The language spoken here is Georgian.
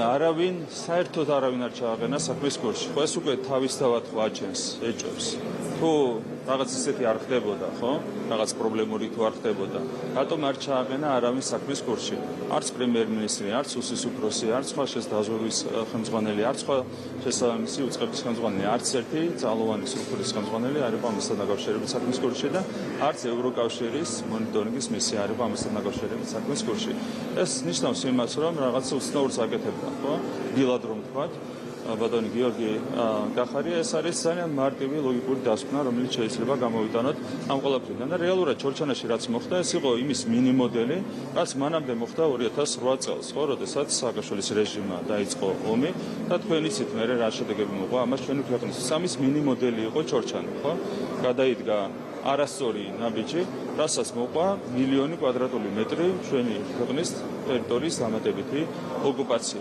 არავინ საერთოდ არავინ არ ჩააყენა საქმის კურსში. ხო ეს უკვე თავისთავად ხო აჩენს, ეჭვებს. თუ რაღაც ისეთი არ ხდებოდა, ხო? რაღაც პრობლემური თუ არ ხდებოდა, რატომ არ ჩააყენა არავინ საქმის კურსში? არც პრემიერ-მინისტრი, არც უსის უფროსი, არც სხვა შესაძლებელი ხელმძღვანელი, არც სხვა შესაბამისი უწყების ხელმძღვანელი, არც ერთი ძალოვანი სტრუქტურის ხელმძღვანელი არ იყო ამასთან დაკავშირებით საქმის კურსში და არც ევროკავშირის მონიტორინგის მისია არ იყო ამასთან დაკავშირებით საქმის კურსში. ეს ნიშნავს იმას, რომ რაღაც უცნაურს აკეთებდა, ხო? დილად რომ თქვათ, ბატონი გიორგი გახარია, ეს არის ძალიან მარტივი ლოგიკური დასკვნა, რომელიც შეიძლება გამოვიტანოთ ამ ყველაფრიდან და რეალურად ჩორჩანაში რაც მოხდა, ეს იყო იმის მინი-მოდელი, რაც მანამდე მოხდა 2008 წელს, ხო, როდესაც სააკაშვილის რეჟიმმა დაიწყო ომი და თქვენ იცით მერე რა შედეგები მოყვა ამას ჩვენი ქვეყნის. ამის მინი-მოდელი იყო ჩორჩანი, ხო? გადაიდგა არასწორი ნაბიჯი, რასაც მოყვა მილიონი კვადრატული მეტრი ჩვენი ქვეყნის ტერიტორიის დამატებითი ოკუპაცია.